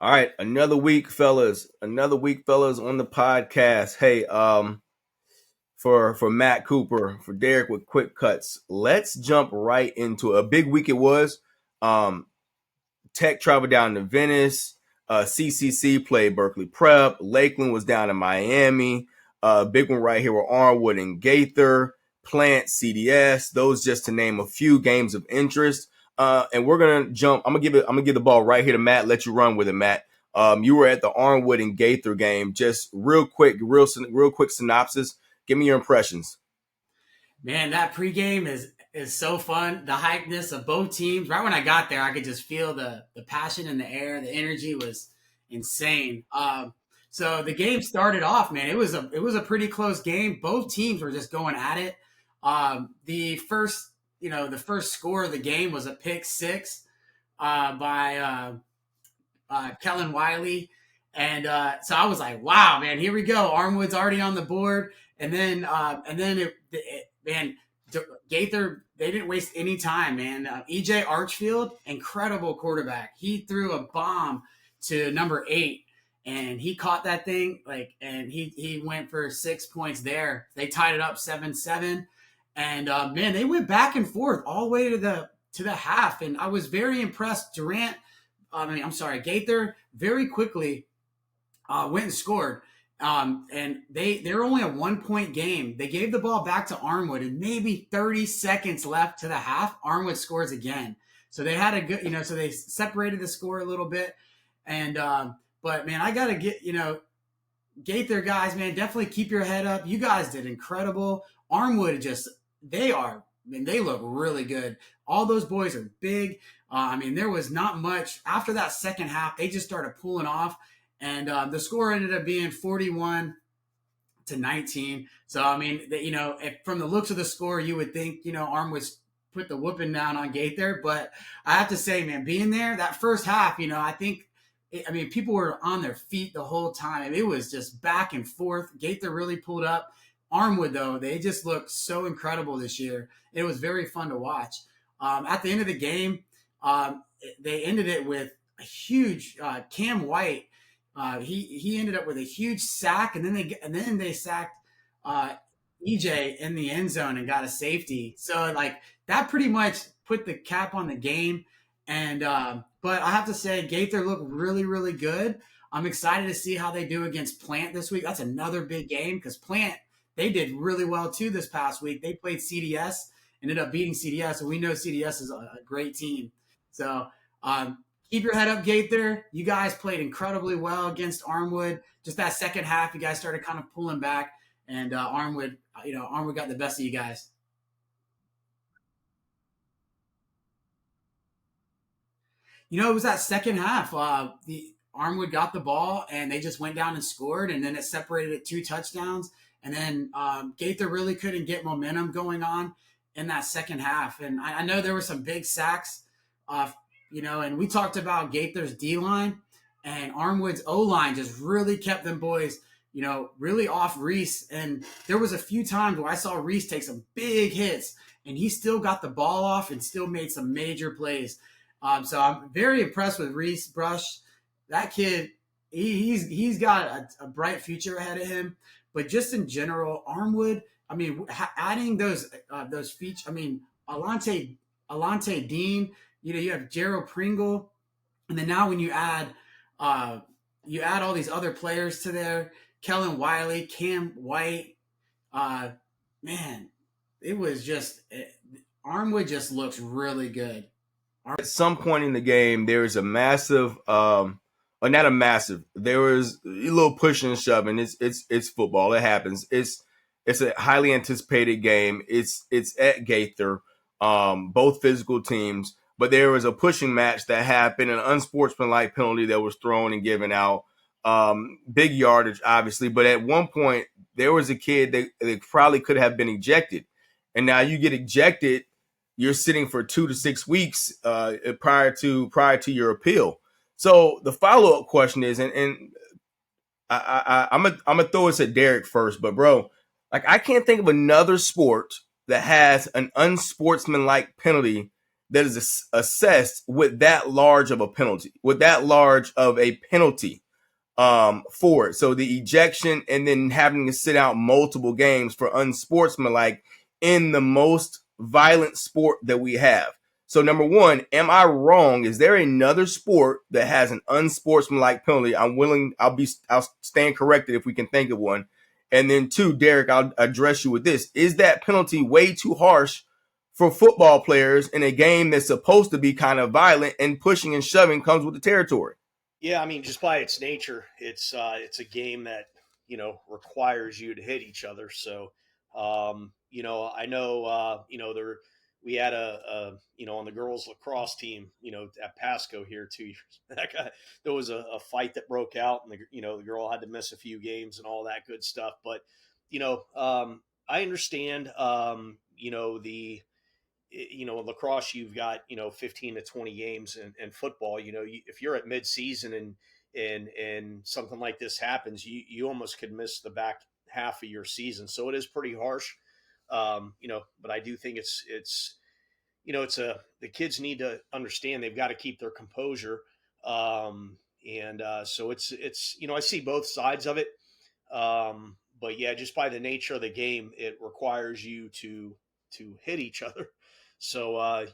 All right, another week, fellas. Another week, fellas, on the podcast. Hey, for Matt Cooper, for Derek with quick cuts. Let's jump right into a big week. It was. Um, Tech traveled down to Venice. CCC played Berkeley Prep. Lakeland was down in Miami. Big one right here with Armwood and Gaither. Plant, CDS. Those just to name a few games of interest. And we're gonna jump. I'm gonna give the ball right here to Matt. Let you run with it, Matt. You were at the Armwood and Gaither game. Just real quick, real quick synopsis. Give me your impressions. Man, that pregame is so fun. The hypeness of both teams. Right when I got there, I could just feel the passion in the air. The energy was insane. So the game started off, man. It was a pretty close game. Both teams were just going at it. The first score of the game was a pick six by Kellen Wiley. And so I was like, wow, man, here we go. Armwood's already on the board. Man, Gaither, they didn't waste any time, man. EJ Archfield, incredible quarterback. He threw a bomb to number 8, and he caught that thing, and he went for 6 points there. They tied it up 7-7. And man, they went back and forth all the way to the half. And I was very impressed. Gaither very quickly went and scored. And they're only a 1-point game. They gave the ball back to Armwood, and maybe 30 seconds left to the half, Armwood scores again. So they had a good, so they separated the score a little bit. And but man, I gotta get, Gaither guys, man, definitely keep your head up. You guys did incredible. Armwood they look really good. All those boys are big. There was not much after that second half. They just started pulling off. And the score ended up being 41-19. So, from the looks of the score, you would think, Armwood put the whooping down on Gaither. But I have to say, man, being there, that first half, people were on their feet the whole time. It was just back and forth. Gaither really pulled up. Armwood, though, they just looked so incredible this year. It was very fun to watch. At the end of the game, they ended it with a huge Cam White. He ended up with a huge sack, and then they sacked EJ in the end zone and got a safety. So that pretty much put the cap on the game. And but I have to say, Gaither looked really, really good. I'm excited to see how they do against Plant this week. That's another big game because Plant, they did really well too this past week. They played CDS, ended up beating CDS, and we know CDS is a great team. So keep your head up, Gaither. You guys played incredibly well against Armwood. Just that second half, you guys started kind of pulling back, and Armwood got the best of you guys. It was that second half. The Armwood got the ball, and they just went down and scored, and then it separated at 2 touchdowns. And then Gaither really couldn't get momentum going on in that second half. And I know there were some big sacks, and we talked about Gaither's D-line, and Armwood's O-line just really kept them boys, really off Reese. And there was a few times where I saw Reese take some big hits, and he still got the ball off and still made some major plays. So I'm very impressed with Reese Brush. That kid, he's got a bright future ahead of him. But just in general, Armwood, adding those features, Alante Dean, you have Gerald Pringle, and then now when you add all these other players to there, Kellen Wiley, Cam White, man, it was just Armwood just looks really good. At some point in the game, there was a massive, or not a massive. There was a little pushing and shoving. It's football. It happens. It's a highly anticipated game. It's at Gaither, both physical teams. But there was a pushing match that happened, an unsportsmanlike penalty that was thrown and given out. Big yardage, obviously. But at one point, there was a kid that probably could have been ejected. And now you get ejected, you're sitting for 2 to 6 weeks prior to your appeal. So the follow-up question is, and I'm gonna throw this at Derek first, but bro, I can't think of another sport that has an unsportsmanlike penalty that is assessed with that large of a penalty, for it. So the ejection and then having to sit out multiple games for unsportsmanlike in the most violent sport that we have. So number one, am I wrong? Is there another sport that has an unsportsmanlike penalty? I'll stand corrected if we can think of one. And then two, Derek, I'll address you with this. Is that penalty way too harsh for football players in a game that's supposed to be kind of violent, and pushing and shoving comes with the territory? Yeah, I mean, just by its nature, it's a game that requires you to hit each other. So, I know we had a on the girls lacrosse team, at Pasco here 2 years back. There was a fight that broke out, and the girl had to miss a few games and all that good stuff. But I understand, the in lacrosse, you've got 15 to 20 games, and football, if you're at mid-season and something like this happens, you almost could miss the back half of your season. So it is pretty harsh. But I do think it's the kids need to understand they've got to keep their composure. So it's I see both sides of it. But yeah, just by the nature of the game, it requires you to hit each other. So,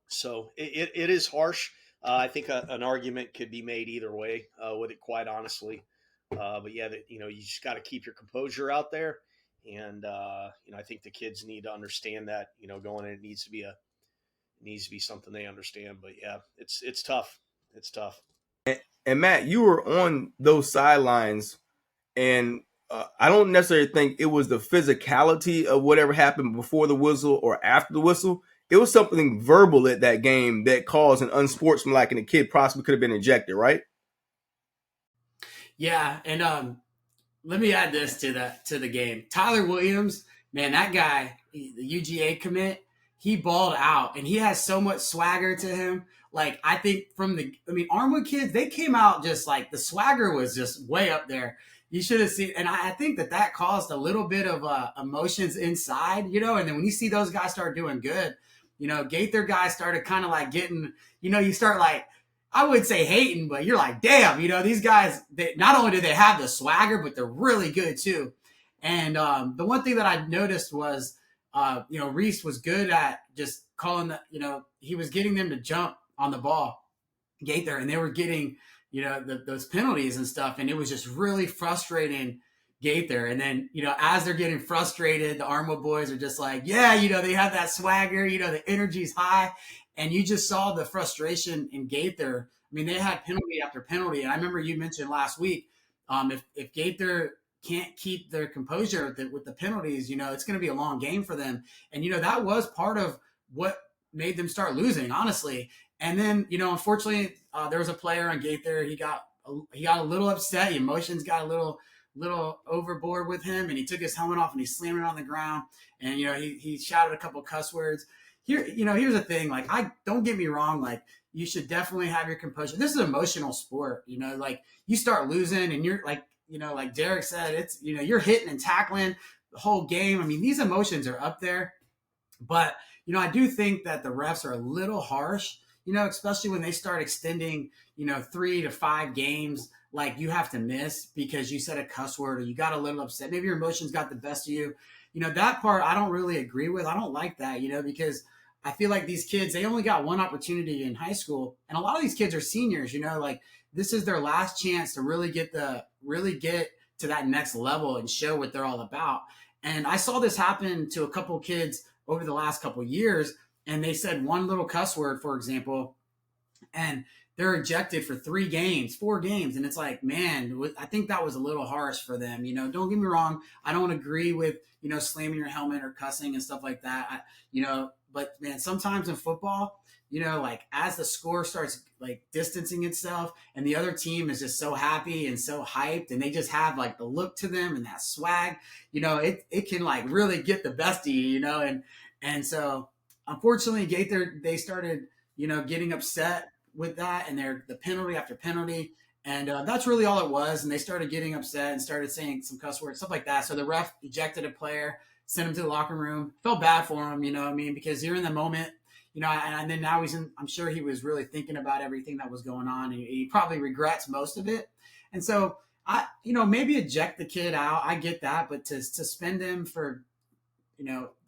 so it is harsh. I think an argument could be made either way with it, quite honestly. But yeah, that, you just got to keep your composure out there. And, I think the kids need to understand that, going in, it needs to be something they understand. But yeah, it's tough. It's tough. And Matt, you were on those sidelines, and I don't necessarily think it was the physicality of whatever happened before the whistle or after the whistle. It was something verbal at that game that caused an unsportsmanlike, and the kid possibly could have been ejected, right? Yeah, and let me add this to the game. Tyler Williams, man, that guy, the UGA commit, he balled out, and he has so much swagger to him. Like, I think Armwood kids, they came out just like the swagger was just way up there. You should have seen, and I think that caused a little bit of emotions inside, and then when you see those guys start doing good, Gaither guys started kind of like getting, you start like, I would say hating, but you're like, damn, these guys, not only do they have the swagger, but they're really good too. And the one thing that I noticed was, Reese was good at just calling he was getting them to jump on the ball, Gaither, and they were getting, those penalties and stuff. And it was just really frustrating Gaither. And then, as they're getting frustrated, the Armwood boys are just like, yeah, they have that swagger, the energy's high. And you just saw the frustration in Gaither. I mean, they had penalty after penalty. And I remember you mentioned last week, if Gaither can't keep their composure with the penalties, it's going to be a long game for them. And, that was part of what made them start losing, honestly. And then, unfortunately, there was a player on Gaither. He got a little upset. Emotions got a little overboard with him, and he took his helmet off and he slammed it on the ground. And, he shouted a couple cuss words. Here's the thing. Like, don't get me wrong. Like, you should definitely have your composure. This is an emotional sport, like you start losing and you're like, like Derek said, it's, you're hitting and tackling the whole game. I mean, these emotions are up there, but, I do think that the refs are a little harsh, especially when they start extending, 3 to 5 games. Like, you have to miss because you said a cuss word or you got a little upset. Maybe your emotions got the best of you. That part I don't really agree with. I don't like that, because I feel like these kids, they only got one opportunity in high school. And a lot of these kids are seniors, like this is their last chance to really get to that next level and show what they're all about. And I saw this happen to a couple of kids over the last couple of years. And they said one little cuss word, for example, and they're ejected for 4 games. And it's like, man, I think that was a little harsh for them. Don't get me wrong. I don't agree with, slamming your helmet or cussing and stuff like that. But man, sometimes in football, like as the score starts like distancing itself and the other team is just so happy and so hyped and they just have like the look to them and that swag, it can like really get the best of you, and so unfortunately Gaither, they started, getting upset with that and the penalty after penalty. And that's really all it was. And they started getting upset and started saying some cuss words, stuff like that. So the ref ejected a player, sent him to the locker room. Felt bad for him, because you're in the moment. and then now I'm sure he was really thinking about everything that was going on. And he probably regrets most of it. And so maybe eject the kid out. I get that, but to suspend him for,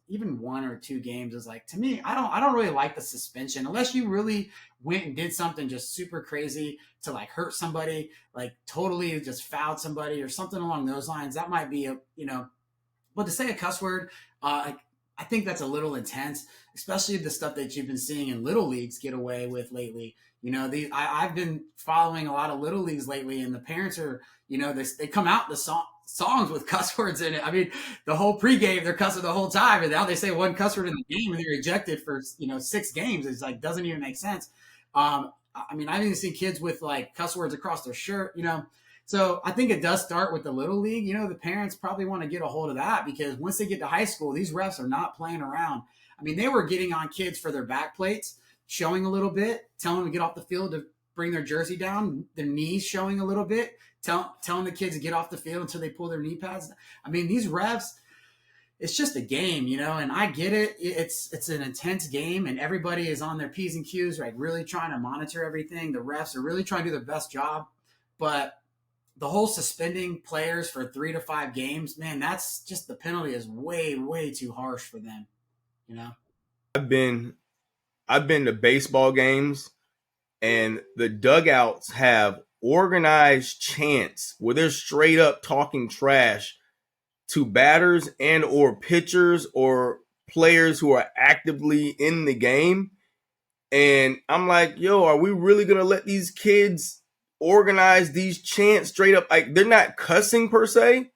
even 1 or 2 games is like, to me, I don't really like the suspension unless you really went and did something just super crazy to like hurt somebody, like totally just fouled somebody or something along those lines. That might be but to say a cuss word, I think that's a little intense, especially the stuff that you've been seeing in little leagues get away with lately. I've been following a lot of little leagues lately, and the parents are, they come out the songs with cuss words in it. I mean, the whole pregame they're cussing the whole time, and now they say one cuss word in the game and they're ejected for 6 games. It's like doesn't even make sense. I mean, I've even seen kids with like cuss words across their shirt. So I think it does start with the little league. The parents probably want to get a hold of that because once they get to high school, these refs are not playing around. I mean, they were getting on kids for their back plates, showing a little bit, telling them to get off the field to bring their jersey down, their knees showing a little bit, telling the kids to get off the field until they pull their knee pads. I mean, these refs, it's just a game, and I get it. It's an intense game, and everybody is on their P's and Q's, right? Really trying to monitor everything. The refs are really trying to do their best job, but the whole suspending players for 3 to 5 games, man, that's just the penalty is way, way too harsh for them. I've been to baseball games, and the dugouts have organized chants where they're straight up talking trash to batters and or pitchers or players who are actively in the game. And I'm like, yo, are we really going to let these kids organize these chants straight up? Like, they're not cussing per se,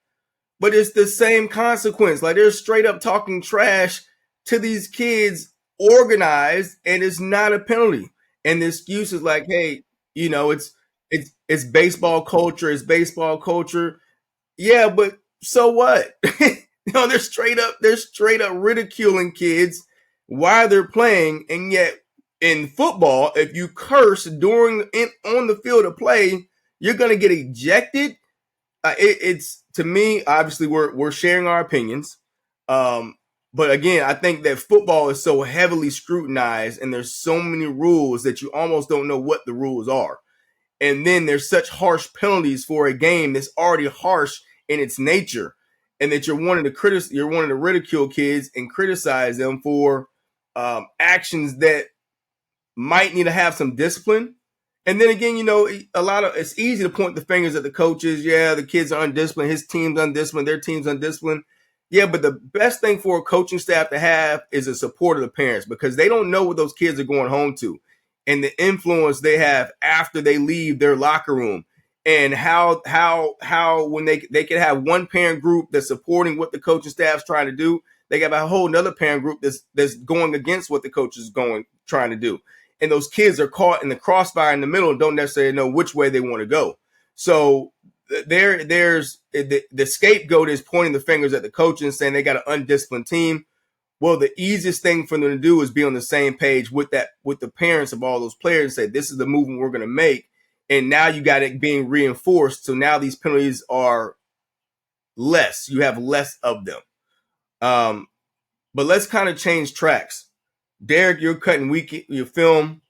but it's the same consequence. Like, they're straight up talking trash to these kids organized, and it's not a penalty. And the excuse is like, hey, it's baseball culture. It's baseball culture. Yeah, but so what? They're straight up ridiculing kids while they're playing. And yet in football, if you curse on the field of play, you're going to get ejected. It's, to me, obviously we're sharing our opinions. But again, I think that football is so heavily scrutinized and there's so many rules that you almost don't know what the rules are. And then there's such harsh penalties for a game that's already harsh in its nature, and that you're wanting to ridicule kids and criticize them for actions that might need to have some discipline. And then again, it's easy to point the fingers at the coaches. Yeah, the kids are undisciplined. His team's undisciplined. Their team's undisciplined. Yeah, but the best thing for a coaching staff to have is the support of the parents, because they don't know what those kids are going home to and the influence they have after they leave their locker room, and how when they can have one parent group that's supporting what the coaching staff's trying to do, they got a whole another parent group that's going against what the coach is trying to do. And those kids are caught in the crossfire in the middle and don't necessarily know which way they want to go. So there's the scapegoat is pointing the fingers at the coach and saying they got an undisciplined team. Well, the easiest thing for them to do is be on the same page with the parents of all those players and say, this is the movement we're going to make. And now you got it being reinforced. So now these penalties are less. You have less of them. But let's kind of change tracks. Derek, you're cutting your film,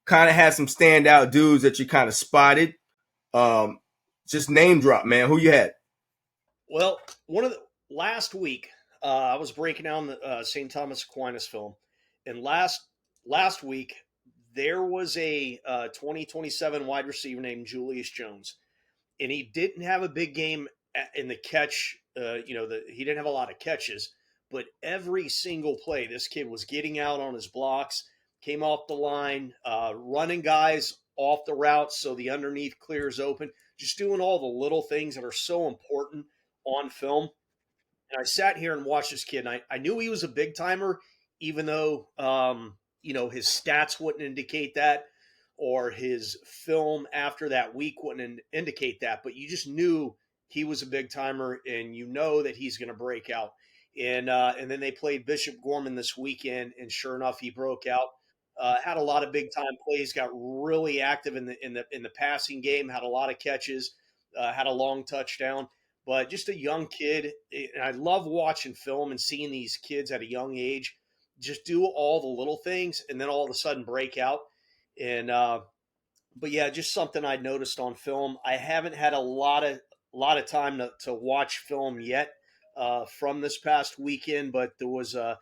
kind of had some standout dudes that you kind of spotted. Just name drop, man. Who you had? Well, last week, I was breaking down the St. Thomas Aquinas film, and last week there was a 2027 wide receiver named Julius Jones, and he didn't have a big game in the catch. He didn't have a lot of catches, but every single play, this kid was getting out on his blocks, came off the line, running guys off the route so the underneath clears open, just doing all the little things that are so important on film. And I sat here and watched this kid, and I knew he was a big timer, even though, his stats wouldn't indicate that, or his film after that week wouldn't indicate that. But you just knew he was a big timer, and you know that he's going to break out. And then they played Bishop Gorman this weekend, and sure enough, he broke out. Had a lot of big time plays, got really active in the passing game, had a lot of catches, had a long touchdown. But just a young kid, and I love watching film and seeing these kids at a young age just do all the little things and then all of a sudden break out. And but yeah, just something I noticed on film. I haven't had a lot of time to watch film yet from this past weekend, but it was a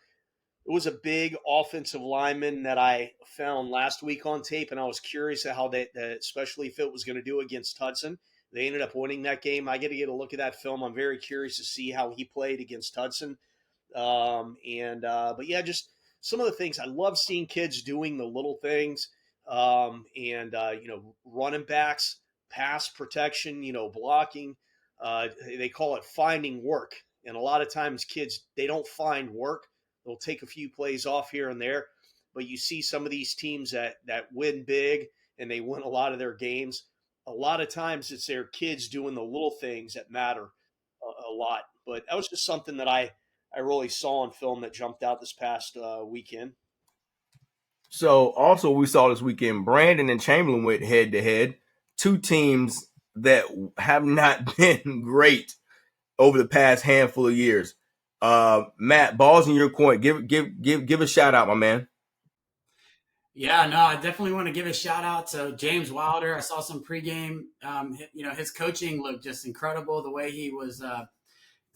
big offensive lineman that I found last week on tape, and I was curious at how especially if it was going to do against Hudson. They ended up winning that game. I get a look at that film. I'm very curious to see how he played against Hudson. But yeah, just some of the things I love seeing kids doing the little things, running backs, pass protection, blocking. They call it finding work, and a lot of times kids they don't find work. They'll take a few plays off here and there, but you see some of these teams that win big and they win a lot of their games. A lot of times it's their kids doing the little things that matter a lot. But that was just something that I really saw on film that jumped out this past weekend. So also we saw this weekend, Brandon and Chamberlain went head to head. Two teams that have not been great over the past handful of years. Matt, ball's in your court. Give a shout out, my man. Yeah, no, I definitely want to give a shout out to James Wilder. I saw some pregame. His coaching looked just incredible. The way he was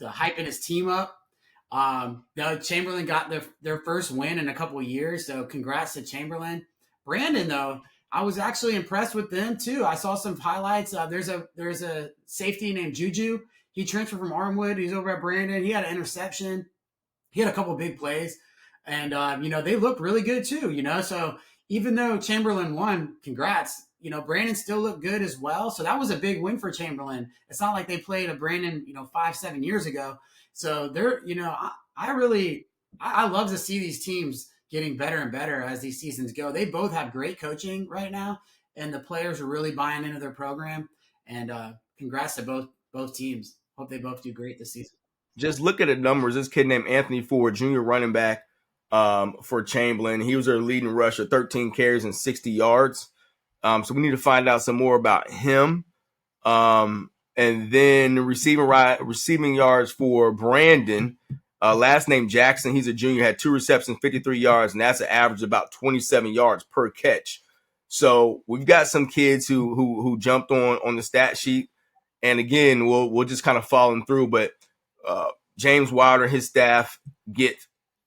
hyping his team up. Chamberlain got their first win in a couple of years, so congrats to Chamberlain. Brandon, though, I was actually impressed with them too. I saw some highlights. There's a safety named Juju. He transferred from Armwood. He's over at Brandon. He had an interception. He had a couple of big plays. And, they looked really good too, So even though Chamberlain won, congrats, Brandon still looked good as well. So that was a big win for Chamberlain. It's not like they played a Brandon, 5-7 years ago. So they're, I love to see these teams getting better and better as these seasons go. They both have great coaching right now, and the players are really buying into their program. And congrats to both teams. Hope they both do great this season. Just look at the numbers. This kid named Anthony Ford, junior running back for Chamberlain. He was their leading rusher, 13 carries and 60 yards. So we need to find out some more about him. And then receiving yards for Brandon, last name Jackson. He's a junior, had 2 receptions, 53 yards, and that's an average of about 27 yards per catch. So we've got some kids who jumped on the stat sheet. And again, we'll just kind of follow them through. But James Wilder and his staff get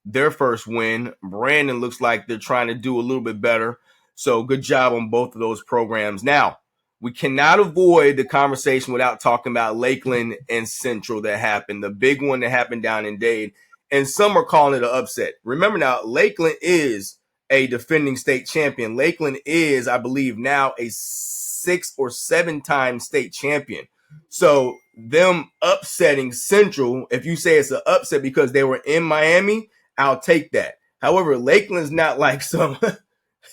their first win. Brandon looks like they're trying to do a little bit better. So good job on both of those programs. Now, we cannot avoid the conversation without talking about Lakeland and Central that happened, the big one that happened down in Dade. And some are calling it an upset. Remember now, Lakeland is a defending state champion. Lakeland is, I believe, now a 6 or 7 time state champion. So them upsetting Central, if you say it's an upset because they were in Miami, I'll take that. However, Lakeland's not like some,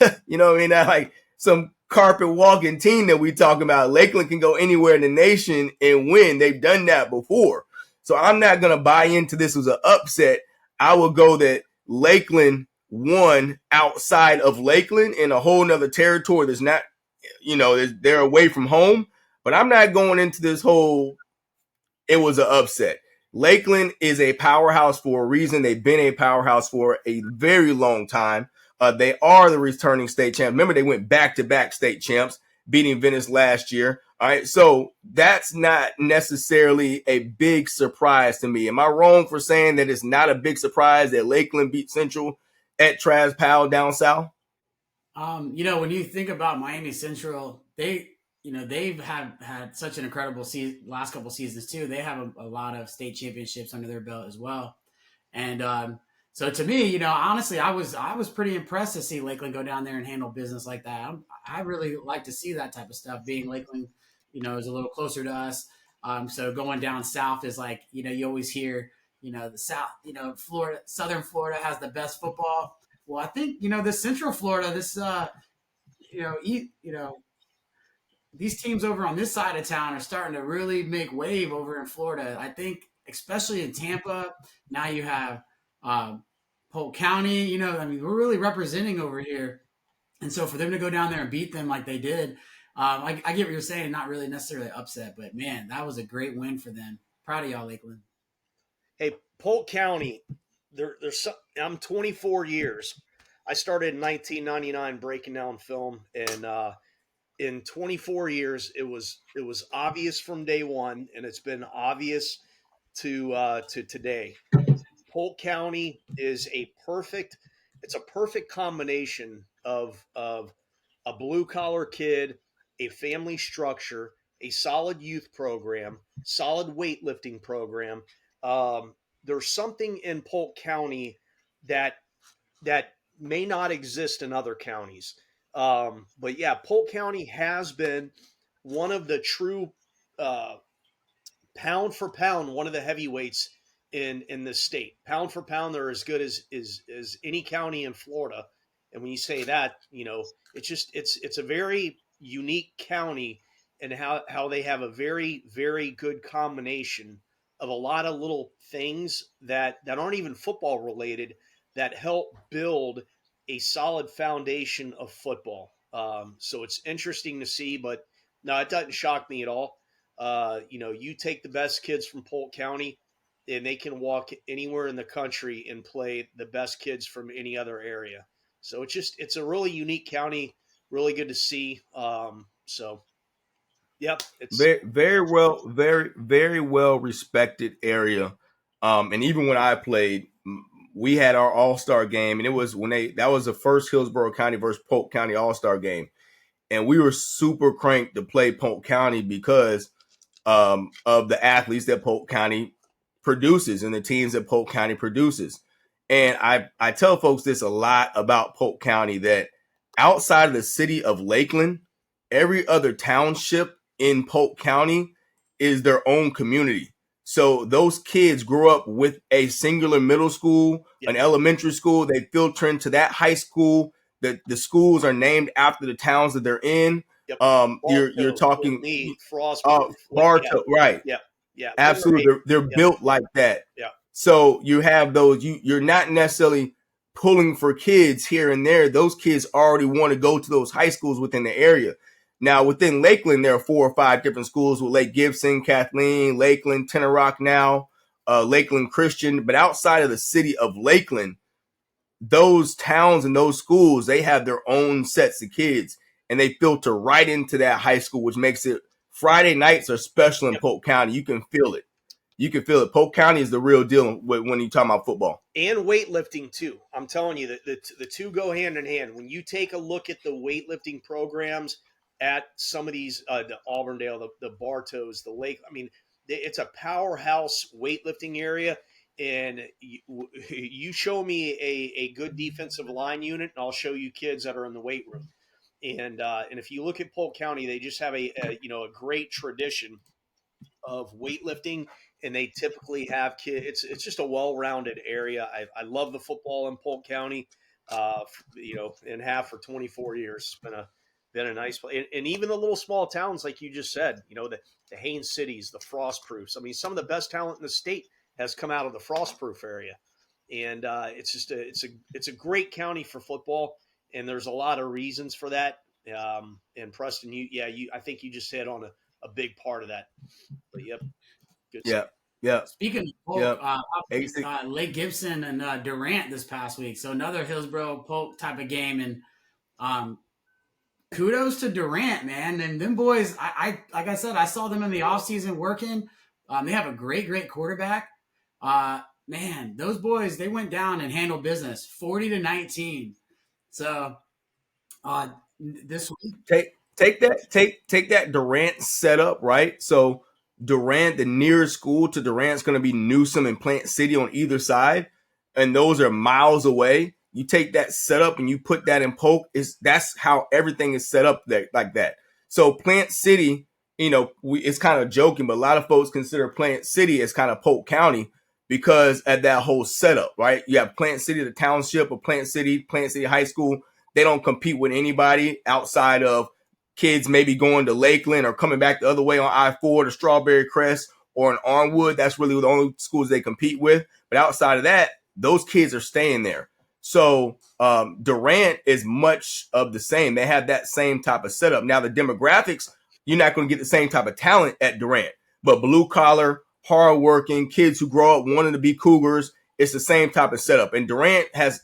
not like some carpet walking team that we talk about. Lakeland can go anywhere in the nation and win. They've done that before. So I'm not going to buy into this as an upset. I will go that Lakeland won outside of Lakeland in a whole nother territory that's not, they're away from home. But I'm not going into this whole, it was an upset. Lakeland is a powerhouse for a reason. They've been a powerhouse for a very long time. They are the returning state champs. Remember, they went back-to-back state champs, beating Venice last year. All right, so that's not necessarily a big surprise to me. Am I wrong for saying that it's not a big surprise that Lakeland beat Central at Travis Powell down south? When you think about Miami Central, they've had such an incredible last couple seasons too. They have a lot of state championships under their belt as well. And so to me, honestly, I was pretty impressed to see Lakeland go down there and handle business like that. I really like to see that type of stuff. Being Lakeland, is a little closer to us. So going down south is like, you always hear, the South, Florida, Southern Florida has the best football. Well, I think, this Central Florida, this, these teams over on this side of town are starting to really make wave over in Florida. I think, especially in Tampa, now you have Polk County, we're really representing over here. And so for them to go down there and beat them like they did, I get what you're saying, not really necessarily upset, but man, that was a great win for them. Proud of y'all, Lakeland. Hey, Polk County, I'm 24 years. I started in 1999 breaking down film, and in 24 years, it was obvious from day one, and it's been obvious to today. Polk County is it's a perfect combination of a blue collar kid, a family structure, a solid youth program, solid weightlifting program. Um, there's something in Polk County that that may not exist in other counties. But yeah, Polk County has been one of the true uh, pound for pound, one of the heavyweights in this state. Pound for pound, they're as good as any county in Florida. And when you say that, it's a very unique county, and how they have a very very good combination of a lot of little things that aren't even football related that help build a solid foundation of football. So it's interesting to see, but no, it doesn't shock me at all. You take the best kids from Polk County, and they can walk anywhere in the country and play the best kids from any other area. So it's a really unique county, really good to see. So yep, it's Very well respected area. And even when I played, we had our All-Star game, and it was that was the first Hillsborough County versus Polk County All-Star game, and we were super cranked to play Polk County because of the athletes that Polk County produces and the teams that Polk County produces. And I tell folks this a lot about Polk County, that outside of the city of Lakeland, every other township in Polk County is their own community. So those kids grew up with a singular middle school, an elementary school. They filter into that high school. The schools are named after the towns that they're in. Yep. You're talking Frostproof, Bartow, right? Yeah, absolutely. They're built like that. Yeah. So you have those. You're not necessarily pulling for kids here and there. Those kids already want to go to those high schools within the area. Now, within Lakeland, there are 4 or 5 different schools with Lake Gibson, Kathleen, Lakeland, Tenor Rock now, Lakeland Christian. But outside of the city of Lakeland, those towns and those schools, they have their own sets of kids, and they filter right into that high school, which makes it Friday nights are special in Polk County. You can feel it. You can feel it. Polk County is the real deal when you talk about football. And weightlifting, too. I'm telling you, that the two go hand in hand. When you take a look at the weightlifting programs at some of these, the Auburndale, the Bartows, the Lake, I mean, it's a powerhouse weightlifting area. And you show me a good defensive line unit, and I'll show you kids that are in the weight room. And if you look at Polk County, they just have a great tradition of weightlifting, and they typically have kids. It's just a well-rounded area. I love the football in Polk County. And have for 24 years. It's been a nice place. And even the little small towns, like you just said, the Haines Cities, the Frostproofs. I mean, some of the best talent in the state has come out of the Frostproof area, and it's a great county for football. And there's a lot of reasons for that. And Preston, I think you just hit on a big part of that. But yep, good stuff. Yeah. Speaking of Polk, Lake Gibson and Durant this past week, so another Hillsborough Polk type of game, and kudos to Durant, man. And them boys, I like I said, I saw them in the offseason working. They have a great quarterback. Man, those boys, they went down and handled business, 40-19. So this week, take that Durant setup, right? So Durant, the nearest school to Durant's going to be Newsom and Plant City on either side, and those are miles away. You take that setup and you put that in Polk. That's how everything is set up there, like that. So Plant City, it's kind of joking, but a lot of folks consider Plant City as kind of Polk County because of that whole setup, right? You have Plant City, the township of Plant City High School. They don't compete with anybody outside of kids maybe going to Lakeland or coming back the other way on I-4 to Strawberry Crest or in Armwood. That's really the only schools they compete with. But outside of that, those kids are staying there. So Durant is much of the same. They have that same type of setup. Now, the demographics, you're not going to get the same type of talent at Durant. But blue-collar, hardworking kids who grow up wanting to be Cougars it's the same type of setup. And Durant has,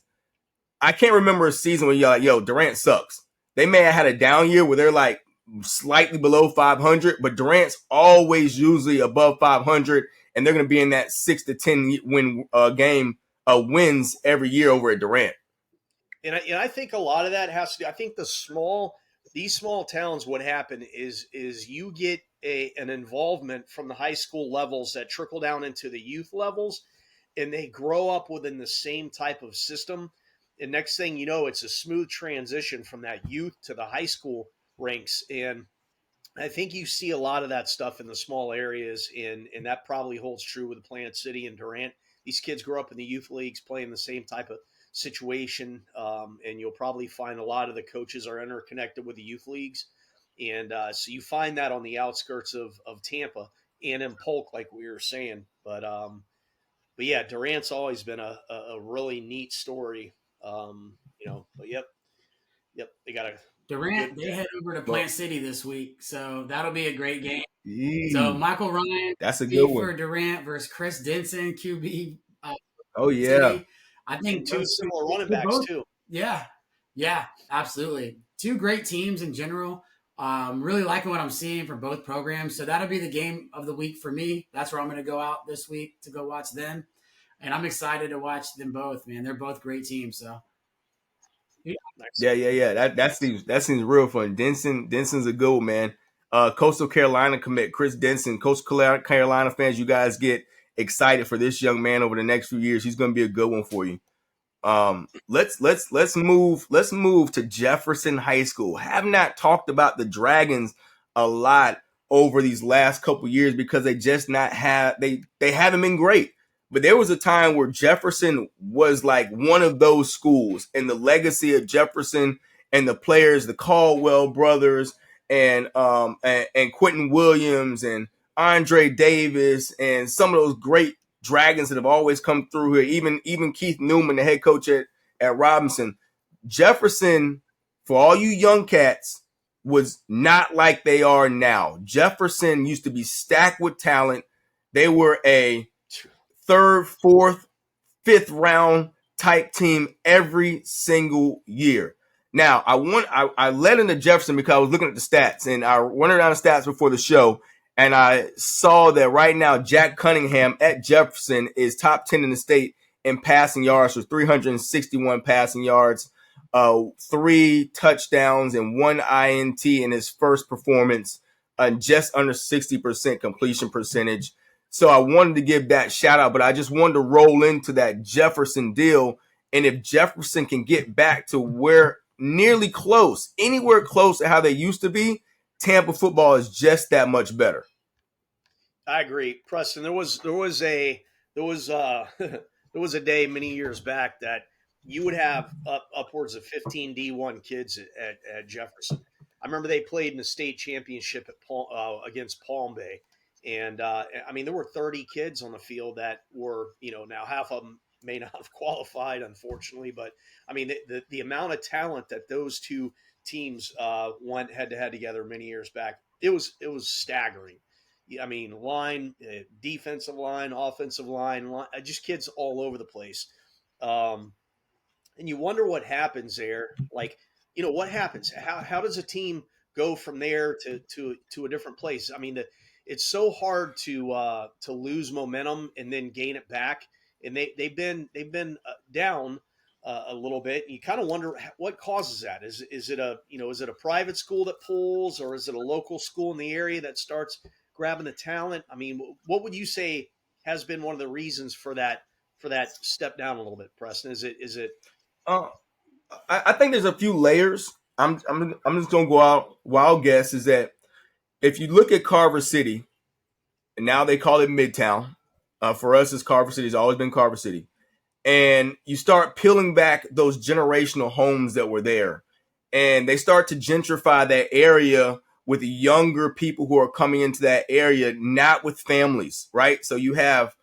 I can't remember a season where you're like, yo, Durant sucks. They may have had a down year where they're like slightly below 500, but Durant's always usually above 500, and they're going to be in that 6 to 10 win game wins every year over at Durant. And I think a lot of that has to do. I think these small towns, what happen is you get an involvement from the high school levels that trickle down into the youth levels, and they grow up within the same type of system. And next thing you know, it's a smooth transition from that youth to the high school ranks. And I think you see a lot of that stuff in the small areas, and that probably holds true with Planet City and Durant. These kids grow up in the youth leagues, playing the same type of situation, and you'll probably find a lot of the coaches are interconnected with the youth leagues. And so you find that on the outskirts of Tampa and in Polk, like we were saying. But yeah, Durant's always been a really neat story. But yep, they got a Durant, they head over to Plant City this week, so that'll be a great game. So Michael Ryan, that's a good one for Durant versus Chris Denson, QB. Oh yeah, City. I think two similar running backs too. Yeah, absolutely. Two great teams in general. Really liking what I'm seeing for both programs. So that'll be the game of the week for me. That's where I'm going to go out this week to go watch them, and I'm excited to watch them both. Man, they're both great teams. So. Yeah. That seems real fun. Denson's a good one, man. Coastal Carolina commit Chris Denson. Coastal Carolina fans, you guys get excited for this young man over the next few years. He's going to be a good one for you. Let's move to Jefferson High School. Have not talked about the Dragons a lot over these last couple years because they just they haven't been great. But there was a time where Jefferson was like one of those schools, and the legacy of Jefferson and the players, the Caldwell brothers and Quentin Williams and Andre Davis and some of those great Dragons that have always come through here, even Keith Newman, the head coach at Robinson. Jefferson, for all you young cats, was not like they are now. Jefferson used to be stacked with talent. They were a third, fourth, fifth round type team every single year. Now, I led into Jefferson because I was looking at the stats, and I went around the stats before the show, and I saw that right now Jack Cunningham at Jefferson is top 10 in the state in passing yards with 361 passing yards, 3 touchdowns, and 1 INT in his first performance, and just under 60% completion percentage. So I wanted to give that shout out, but I just wanted to roll into that Jefferson deal. And if Jefferson can get back to where nearly close, anywhere close to how they used to be, Tampa football is just that much better. I agree, Preston. There was a day many years back that you would have upwards of 15 D1 kids at Jefferson. I remember they played in the state championship at against Palm Bay. And, there were 30 kids on the field that were, now half of them may not have qualified, unfortunately. But, the amount of talent that those two teams went head-to-head together many years back, it was staggering. Line, defensive line, offensive line, just kids all over the place. And you wonder what happens there. Like, what happens? How does a team go from there to a different place? It's so hard to lose momentum and then gain it back, and they've been down a little bit. And you kind of wonder what causes that. Is it a private school that pulls, or is it a local school in the area that starts grabbing the talent? What would you say has been one of the reasons for that step down a little bit, Preston? Is it? I think there's a few layers. I'm just gonna go out. Wild guess is that if you look at Carver City, and now they call it Midtown. For us, it's Carver City. It's always been Carver City. And you start peeling back those generational homes that were there. And they start to gentrify that area with the younger people who are coming into that area, not with families, right? So you have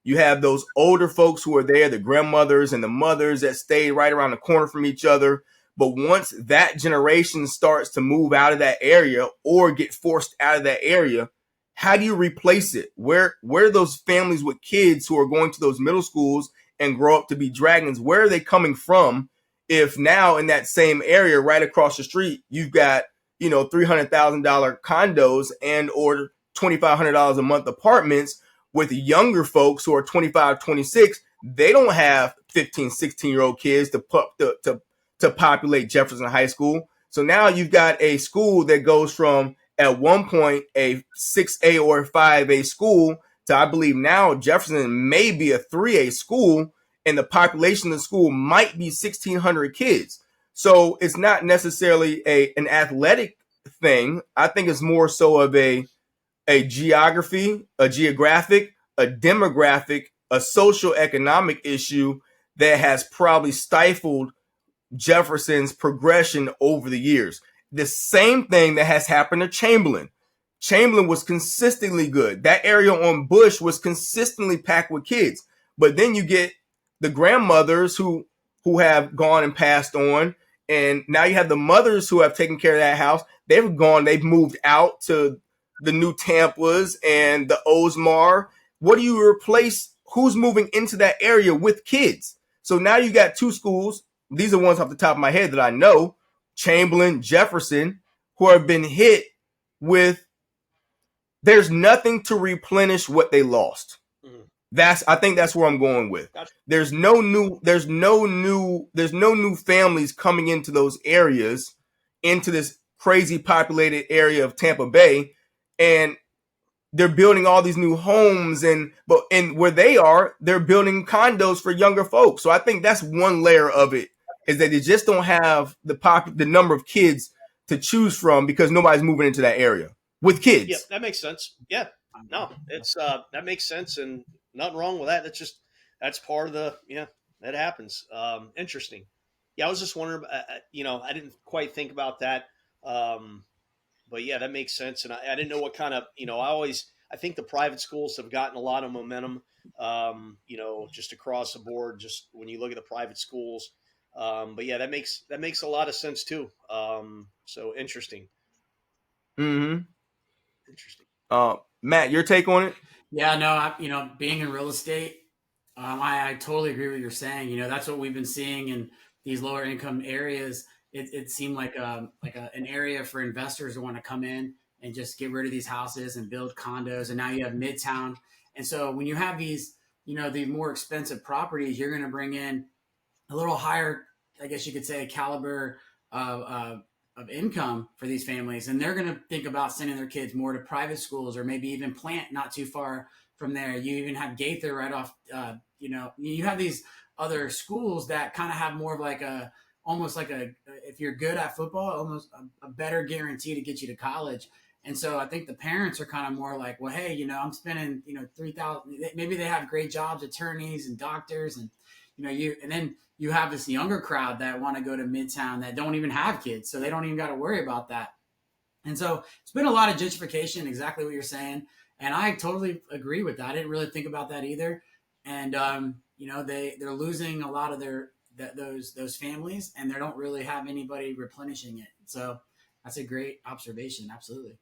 those older folks who are there, the grandmothers and the mothers that stay right around the corner from each other. But once that generation starts to move out of that area or get forced out of that area, how do you replace it? Where are those families with kids who are going to those middle schools and grow up to be dragons, where are they coming from if now in that same area right across the street you've got, $300,000 condos and or $2,500 a month apartments with younger folks who are 25, 26? They don't have 15, 16-year-old kids to populate Jefferson High School. So now you've got a school that goes from, at one point, a 6A or 5A school to, I believe now, Jefferson may be a 3A school, and the population of the school might be 1,600 kids. So it's not necessarily an athletic thing. I think it's more so of a geographic, a demographic, a social economic issue that has probably stifled Jefferson's progression over the years. The same thing that has happened to Chamberlain. Chamberlain was consistently good. That area on Bush was consistently packed with kids. But then you get the grandmothers who have gone and passed on, and now you have the mothers who have taken care of that house. They've moved out to the new Tampas and the Osmar. What do you replace? Who's moving into that area with kids? So now you got two schools. These are ones off the top of my head that I know, Chamberlain, Jefferson, who have been hit with, there's nothing to replenish what they lost. I think that's where I'm going with. There's no new families coming into those areas, into this crazy populated area of Tampa Bay, and they're building all these new homes, and where they are, they're building condos for younger folks. So I think that's one layer of it, is that they just don't have the number of kids to choose from because nobody's moving into that area with kids. Yeah, that makes sense. Yeah, no, it's that makes sense, and nothing wrong with that. That's part of that happens. Interesting. Yeah, I was just wondering. I didn't quite think about that. But yeah, that makes sense. And I didn't know what kind of, I think the private schools have gotten a lot of momentum, just across the board, just when you look at the private schools. But yeah, that makes a lot of sense too. So interesting. Mm-hmm. Interesting. Matt, your take on it? Yeah, no, being in real estate, I totally agree with what you're saying. That's what we've been seeing in these lower income areas. It seemed like an area for investors to want to come in and just get rid of these houses and build condos. And now you have Midtown. And so when you have these, the more expensive properties, you're going to bring in a little higher, I guess you could say, caliber of income for these families. And they're going to think about sending their kids more to private schools, or maybe even Plant not too far from there. You even have Gaither right off, you have these other schools that kind of have more of almost like if you're good at football, almost a better guarantee to get you to college. And so I think the parents are kind of more like, well, hey, I'm spending, $3,000. Maybe they have great jobs, attorneys and doctors, and and then you have this younger crowd that want to go to Midtown that don't even have kids, so they don't even got to worry about that. And so it's been a lot of gentrification, exactly what you're saying, and I totally agree with that. I didn't really think about that either. And they're losing a lot of those families, and they don't really have anybody replenishing it. So that's a great observation. Absolutely.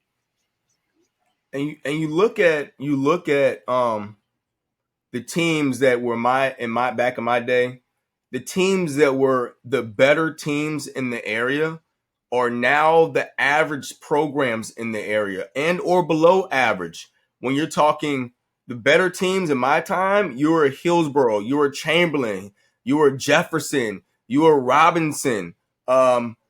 And you look at the teams that were back in my day, the teams that were the better teams in the area are now the average programs in the area and or below average. When you're talking the better teams in my time, you were Hillsborough, you were Chamberlain, you were Jefferson, you were Robinson.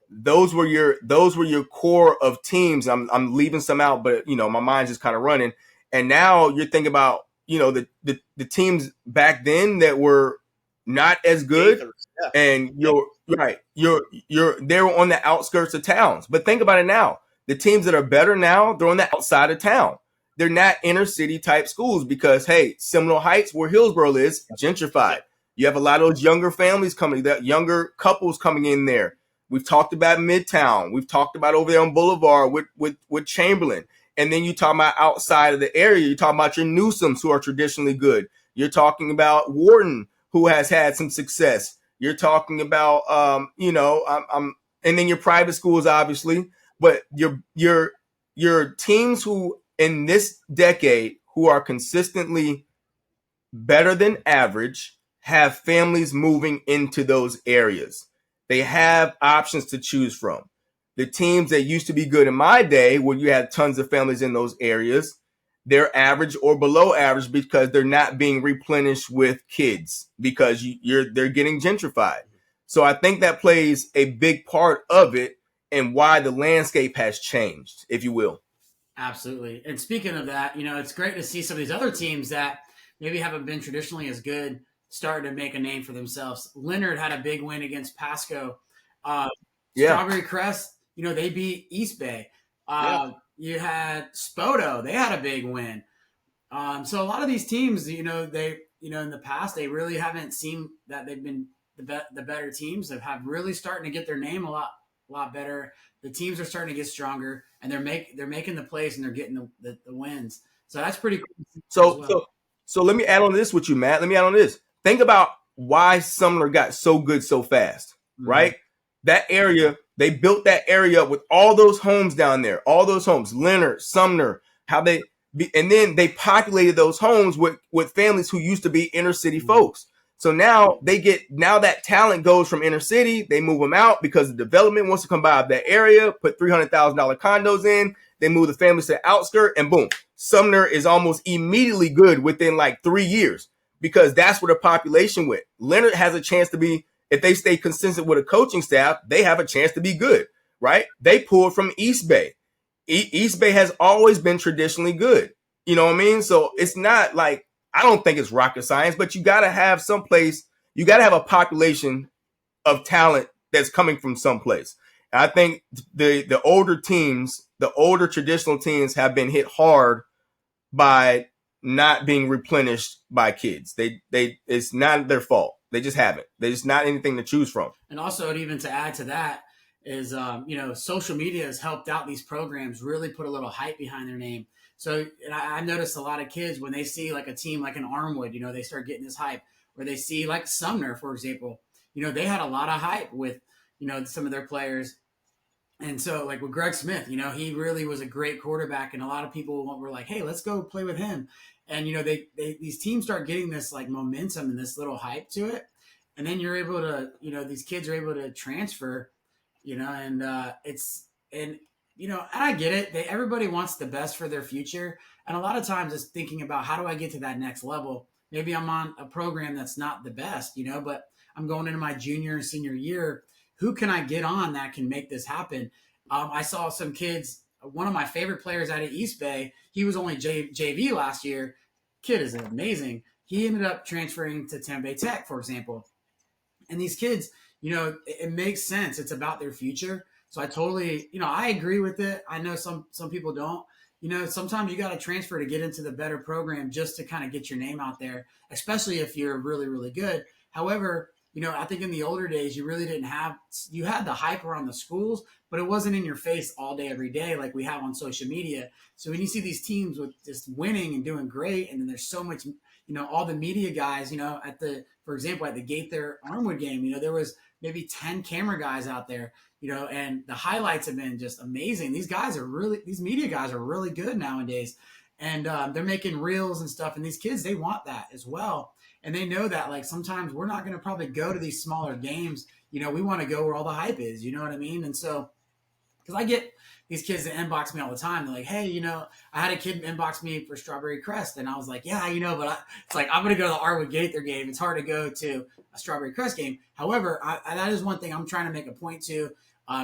Those were your core of teams. I'm leaving some out, but my mind's just kind of running. And now you're thinking about the teams back then that were not as good, and they were on the outskirts of towns. But think about it now. The teams that are better now, they're on the outside of town. They're not inner city type schools because, hey, Seminole Heights, where Hillsborough is, gentrified. You have a lot of those younger families coming, that younger couples coming in there. We've talked about Midtown. We've talked about over there on Boulevard with Chamberlain. And then you talk about outside of the area. You're talking about your Newsoms, who are traditionally good. You're talking about Wharton, who has had some success. You're talking about, and then your private schools, obviously. But your teams who in this decade who are consistently better than average, have families moving into those areas. They have options to choose from. The teams that used to be good in my day, where you had tons of families in those areas, they're average or below average because they're not being replenished with kids because they're getting gentrified. So I think that plays a big part of it and why the landscape has changed, if you will. Absolutely. And speaking of that, it's great to see some of these other teams that maybe haven't been traditionally as good starting to make a name for themselves. Leonard had a big win against Pasco. Strawberry Crest, they beat East Bay. You had Spoto, they had a big win. So a lot of these teams, they in the past, they really haven't seemed that they've been the better teams that have really starting to get their name a lot better. The teams are starting to get stronger, and they're making the plays and they're getting the wins. So that's pretty cool. So let me add on this with you, Matt. Let me add on this. Think about why Sumner got so good so fast, right? That area, they built that area up with all those homes down there, all those homes, Leonard, Sumner, and then they populated those homes with families who used to be inner city folks. So now that talent goes from inner city, they move them out because the development wants to come by that area, put $300,000 condos in, they move the families to the outskirt, and boom, Sumner is almost immediately good within like 3 years because that's where the population went. Leonard has a chance to be, if they stay consistent with a coaching staff, they have a chance to be good, right? They pulled from East Bay. East Bay has always been traditionally good. You know what I mean? So it's not like, I don't think it's rocket science, but you got to have you got to have a population of talent that's coming from someplace. And I think the older teams, the older traditional teams have been hit hard by not being replenished by kids. It's not their fault. They just haven't. There's just not anything to choose from. And also, even to add to that is, social media has helped out these programs really put a little hype behind their name. So I noticed a lot of kids when they see like a team like an Armwood, they start getting this hype. Or they see like Sumner, for example, they had a lot of hype with, some of their players. And so like with Greg Smith, he really was a great quarterback. And a lot of people were like, hey, let's go play with him. And, these teams start getting this like momentum and this little hype to it. And then you're able to, these kids are able to transfer, and I get it. Everybody wants the best for their future. And a lot of times it's thinking about how do I get to that next level? Maybe I'm on a program that's not the best, but I'm going into my junior and senior year. Who can I get on that can make this happen? I saw some kids, one of my favorite players out of East Bay, he was only JV last year. Kid is amazing. He ended up transferring to Tempe Tech, for example. And these kids, it makes sense. It's about their future. So I totally, I agree with it. I know some people don't. Sometimes you got to transfer to get into the better program just to kind of get your name out there, especially if you're really, really good. However, I think in the older days, you really didn't you had the hype around the schools, but it wasn't in your face all day, every day like we have on social media. So when you see these teams with just winning and doing great, and then there's so much, all the media guys, for example, at the Gaither Armwood game, there was maybe 10 camera guys out there, and the highlights have been just amazing. These media guys are really good nowadays, and they're making reels and stuff. And these kids, they want that as well. And they know that like sometimes we're not going to probably go to these smaller games. We want to go where all the hype is, you know what I mean? And so, because I get these kids that inbox me all the time. They're like, hey, I had a kid inbox me for Strawberry Crest. And I was like, yeah, but it's like, I'm going to go to the Armwood Gaither game. It's hard to go to a Strawberry Crest game. However, that is one thing I'm trying to make a point to.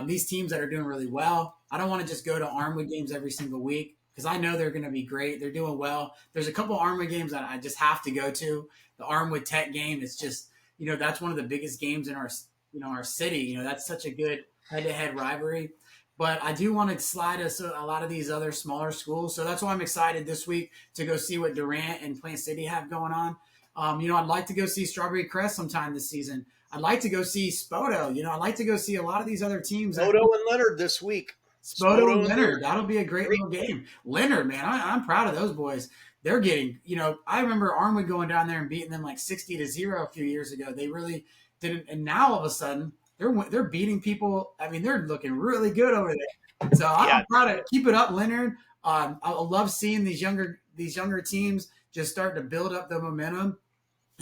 These teams that are doing really well, I don't want to just go to Armwood games every single week because I know they're going to be great. They're doing well. There's a couple Armwood games that I just have to go to. The Armwood Tech game, it's just, that's one of the biggest games in our city. That's such a good head-to-head rivalry. But I do want to slide us a lot of these other smaller schools. So that's why I'm excited this week to go see what Durant and Plant City have going on. I'd like to go see Strawberry Crest sometime this season. I'd like to go see Spoto. I'd like to go see a lot of these other teams. Spoto and Leonard this week. Spoto and Leonard. That'll be a great little game. Leonard, man, I'm proud of those boys. They're getting, I remember Armwood going down there and beating them like 60-0 a few years ago. They really didn't. And now all of a sudden they're beating people. I mean, they're looking really good over there. So I'm proud of it. Keep it up, Leonard. I love seeing these younger teams just start to build up the momentum.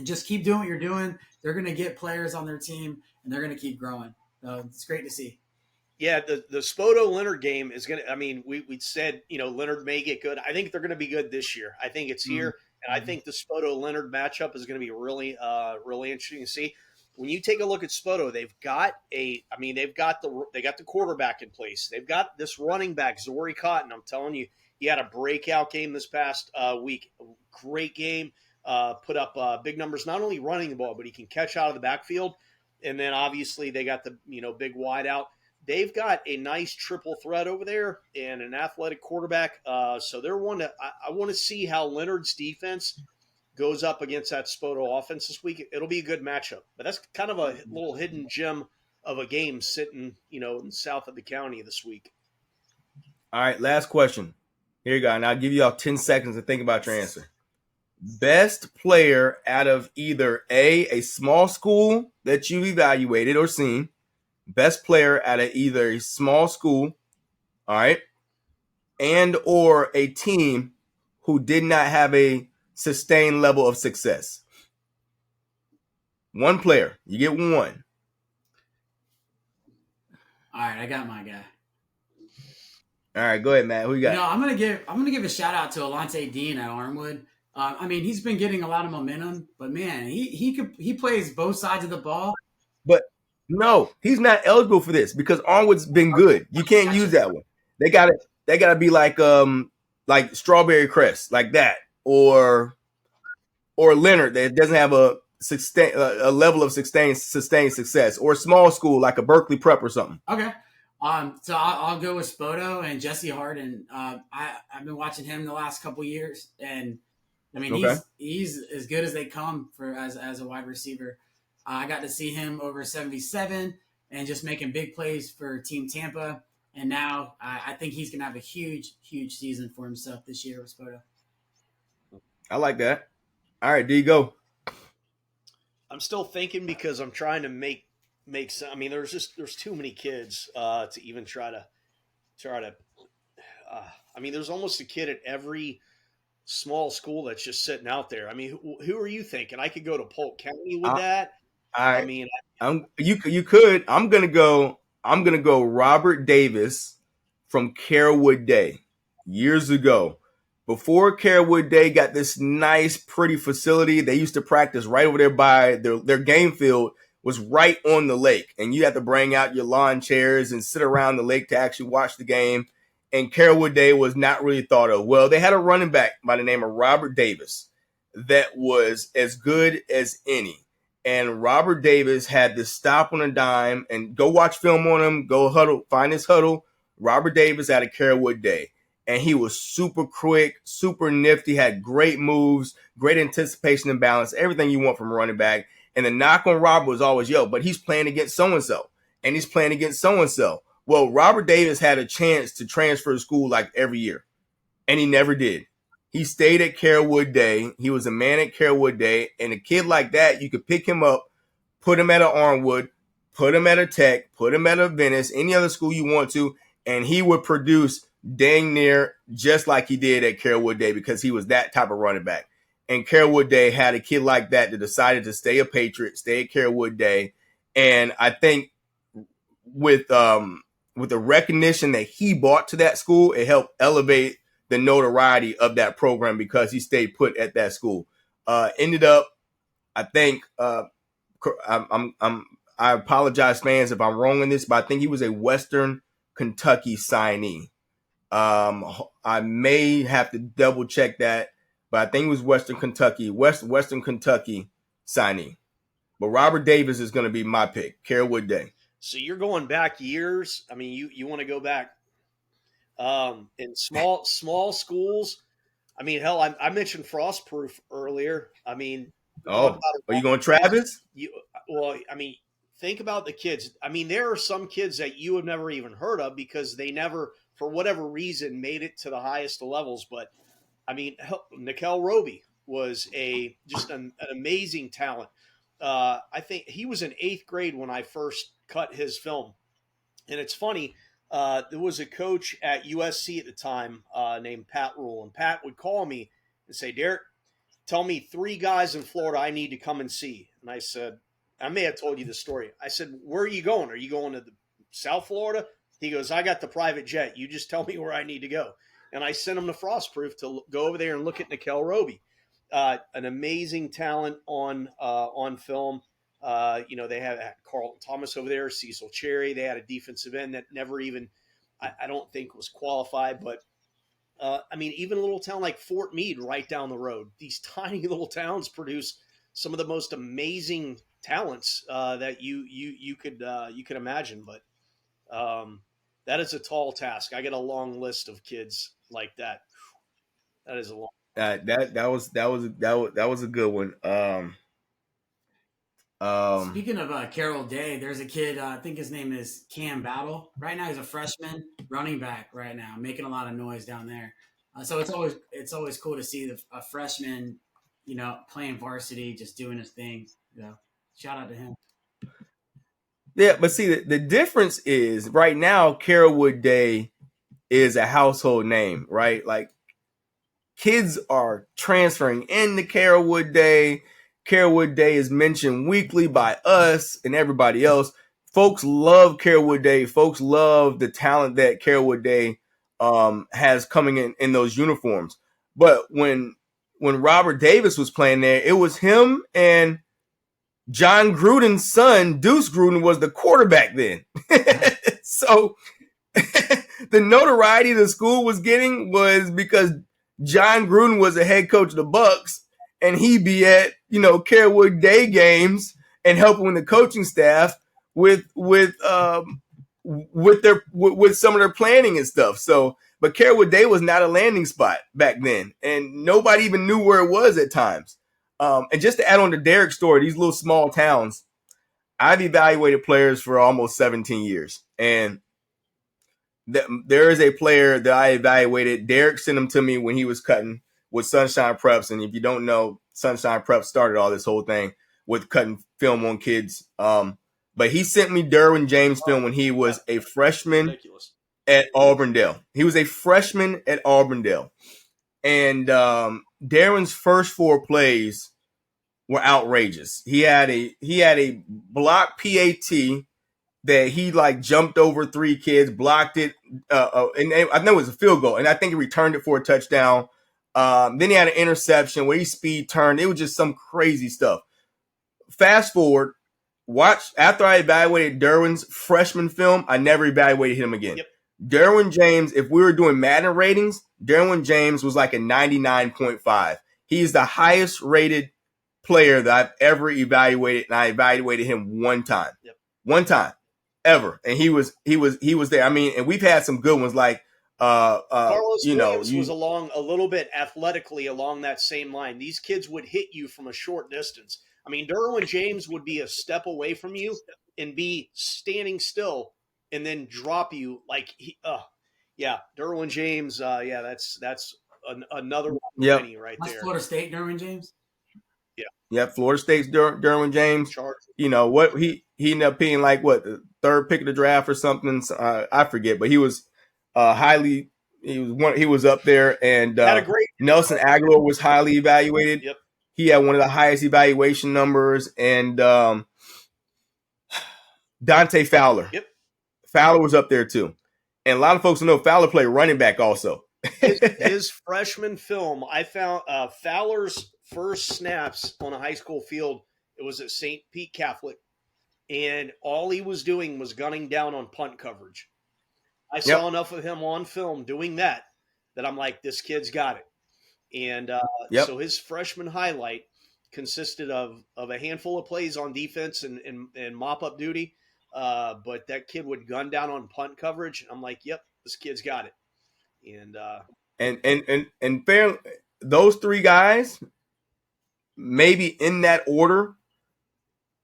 just keep doing what you're doing. They're going to get players on their team, and they're going to keep growing. So it's great to see. Yeah, the Spoto Leonard game is going to, I mean, we said, Leonard may get good. I think they're going to be good this year. I think it's here. And I think the Spoto Leonard matchup is going to be really, really interesting to see. When you take a look at Spoto, they got the quarterback in place. They've got this running back, Zori Cotton. I'm telling you, he had a breakout game this past week. Great game. Put up big numbers, not only running the ball, but he can catch out of the backfield. And then obviously they got the, big wide out. They've got a nice triple threat over there and an athletic quarterback. So they're one that I want to see how Leonard's defense goes up against that Spoto offense this week. It'll be a good matchup. But that's kind of a little hidden gem of a game sitting, in south of the county this week. All right, last question. Here you go. And I'll give you all 10 seconds to think about your answer. Best player out of either a small school that you've evaluated or seen, best player out of either a small school, all right, and or a team who did not have a sustained level of success. One player. You get one. All right, I got my guy. All right, go ahead, Matt. Who you got? I'm gonna give a shout out to Alante Dean at Armwood. I mean, he's been getting a lot of momentum, but man, he plays both sides of the ball. But no, he's not eligible for this because Armwood's been good. You can't use that one. They gotta be like Strawberry Crest, like that, or Leonard that doesn't have a level of sustained success, or a small school like a Berkeley Prep or something. Okay. So I'll go with Spoto and Jesse Harden. I've been watching him the last couple years, and I mean he's as good as they come for as a wide receiver. I got to see him over 77 and just making big plays for Team Tampa, and now I think he's gonna have a huge season for himself this year with Spoto. I like that. All right, there you go. I'm still thinking because I'm trying to make some. I mean, there's too many kids to even try to. I mean, there's almost a kid at every small school that's just sitting out there. I mean, who are you thinking? I could go to Polk County with that. I mean, you could. I'm gonna go Robert Davis from Carewood Day years ago. Before Carewood Day got this nice, pretty facility, they used to practice right over there by their game field was right on the lake. And you had to bring out your lawn chairs and sit around the lake to actually watch the game. And Carewood Day was not really thought of. Well, they had a running back by the name of Robert Davis that was as good as any. And Robert Davis had to stop on a dime and go watch film on him, go huddle, find his huddle. Robert Davis had a Carewood Day. And he was super quick, super nifty, had great moves, great anticipation and balance, everything you want from a running back. And the knock on Robert was always, but he's playing against so-and-so, and he's playing against so-and-so. Well, Robert Davis had a chance to transfer to school like every year, and he never did. He stayed at Carewood Day. He was a man at Carewood Day, and a kid like that, you could pick him up, put him at an Armwood, put him at a Tech, put him at a Venice, any other school you want to, and he would produce dang near just like he did at Carewood Day because he was that type of running back. And Carewood Day had a kid like that decided to stay a Patriot, stay at Carewood Day. And I think with the recognition that he brought to that school, it helped elevate the notoriety of that program because he stayed put at that school. Ended up, I think, I apologize, fans, if I'm wrong in this, but I think he was a Western Kentucky signee. I may have to double check that, but I think it was Western Kentucky signee. But Robert Davis is going to be my pick, Carewood Day. So you're going back years. I mean, you want to go back in small schools. I mean, hell, I mentioned Frostproof earlier. I mean, are you going Travis? I mean, think about the kids. I mean, there are some kids that you have never even heard of because they never, for whatever reason, made it to the highest levels. But I mean, Nikel Roby was just an amazing talent. I think he was in 8th grade when I first cut his film. And it's funny, there was a coach at USC at the time named Pat Rule. And Pat would call me and say, Derek, tell me 3 guys in Florida I need to come and see. And I said, I may have told you the story. I said, where are you going? Are you going to the South Florida? He goes, I got the private jet. You just tell me where I need to go. And I sent him to Frostproof to go over there and look at Nickel Roby. An amazing talent on film. They had Carlton Thomas over there, Cecil Cherry. They had a defensive end that never even, I don't think was qualified. But, even a little town like Fort Meade right down the road. These tiny little towns produce some of the most amazing talents that you could imagine. But that is a tall task. I get a long list of kids like that. That is a long. That was a good one. Speaking of Carroll Day, there's a kid. I think his name is Cam Battle. Right now, he's a freshman running back. Right now, making a lot of noise down there. So it's always cool to see a freshman, playing varsity, just doing his thing. Shout out to him. Yeah, but see, the difference is right now, Carrollwood Day is a household name, right? Like, kids are transferring into Carrollwood Day. Carrollwood Day is mentioned weekly by us and everybody else. Folks love Carrollwood Day. Folks love the talent that Carrollwood Day has coming in those uniforms. But when Robert Davis was playing there, it was him and John Gruden's son, Deuce Gruden, was the quarterback then. So the notoriety the school was getting was because John Gruden was the head coach of the Bucks, and he'd be at, Carrollwood Day games and helping the coaching staff with some of their planning and stuff. So, but Carrollwood Day was not a landing spot back then, and nobody even knew where it was at times. And just to add on to Derek's story, these little small towns, I've evaluated players for almost 17 years. And there is a player that I evaluated. Derek sent him to me when he was cutting with Sunshine Preps. And if you don't know, Sunshine Preps started all this whole thing with cutting film on kids. But he sent me Derwin James film when he was a freshman at Auburndale. He was a freshman at Auburndale. And Darren's first 4 plays were outrageous. He had a block PAT that he jumped over 3 kids, blocked it, and I know it was a field goal, and I think he returned it for a touchdown. Then he had an interception where he speed turned. It was just some crazy stuff. Fast forward, after I evaluated Derwin's freshman film, I never evaluated him again. Yep. Derwin James, if we were doing Madden ratings, Derwin James was like a 99.5. He's the highest rated player that I've ever evaluated, and I evaluated him one time. Yep. One time. Ever. And he was there. I mean, and we've had some good ones like Carlos Williams was along a little bit athletically along that same line. These kids would hit you from a short distance. I mean, Derwin James would be a step away from you and be standing still and then drop you like Derwin James. That's another one right That's there. Florida State, Derwin James. Yeah, Florida State's Derwin James. What he ended up being the 3rd pick of the draft or something. I forget, but he was he was up there, and Nelson Aguilar was highly evaluated. Yep. He had one of the highest evaluation numbers, and Dante Fowler. Yep. Fowler was up there too. And a lot of folks know Fowler played running back also. His freshman film, I found Fowler's first snaps on a high school field. It was at St. Pete Catholic, and all he was doing was gunning down on punt coverage. I saw enough of him on film doing that I'm like, this kid's got it. And so his freshman highlight consisted of a handful of plays on defense and mop-up duty, but that kid would gun down on punt coverage. I'm like, yep, this kid's got it. And fair, those 3 guys, maybe in that order,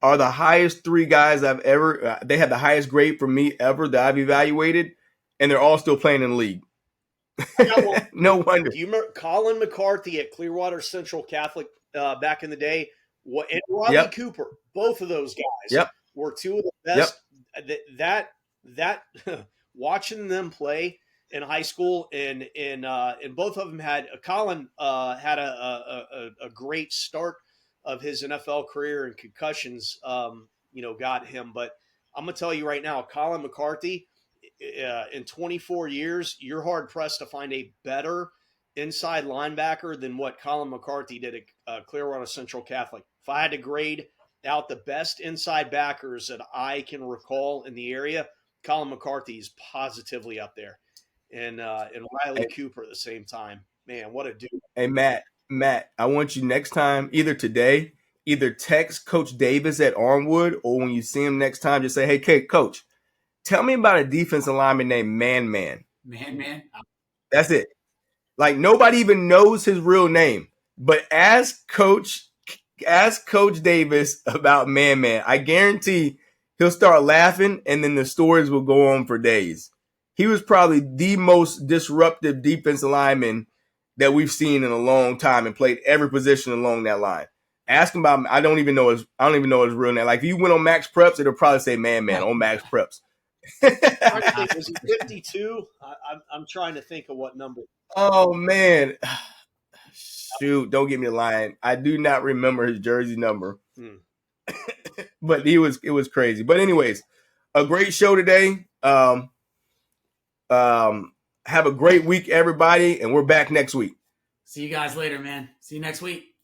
are the highest 3 guys I've ever. They had the highest grade for me ever that I've evaluated, and they're all still playing in the league. No wonder. Do you remember Colin McCarthy at Clearwater Central Catholic back in the day? And Rodney Cooper, both of those guys were 2 of the best. That watching them play, in high school, and both of them had Colin had a great start of his NFL career, and concussions got him. But I'm gonna tell you right now, Colin McCarthy, in 24 years, you're hard pressed to find a better inside linebacker than what Colin McCarthy did at Clearwater Central Catholic. If I had to grade out the best inside backers that I can recall in the area, Colin McCarthy is positively up there, and Riley Hey, Cooper at the same time. Man, what a dude! hey, Matt, I want you next time, either today, either text Coach Davis at Armwood, or when you see him next time, just say, "Hey, Coach, tell me about a defensive lineman named Man." Man. That's it. Like nobody even knows his real name. But ask Coach Davis about Man. I guarantee he'll start laughing, and then the stories will go on for days. He was probably the most disruptive defensive lineman that we've seen in a long time, and played every position along that line. Ask him about. I don't even know his real name. Like if you went on Max Preps, it'll probably say Man on Max Preps. I'm trying to think, was he 52? I'm trying to think of what number. Oh man, shoot! Don't get me lying. I do not remember his jersey number, but it was crazy. But anyways, a great show today. Have a great week, everybody, and we're back next week. See you guys later, man. See you next week.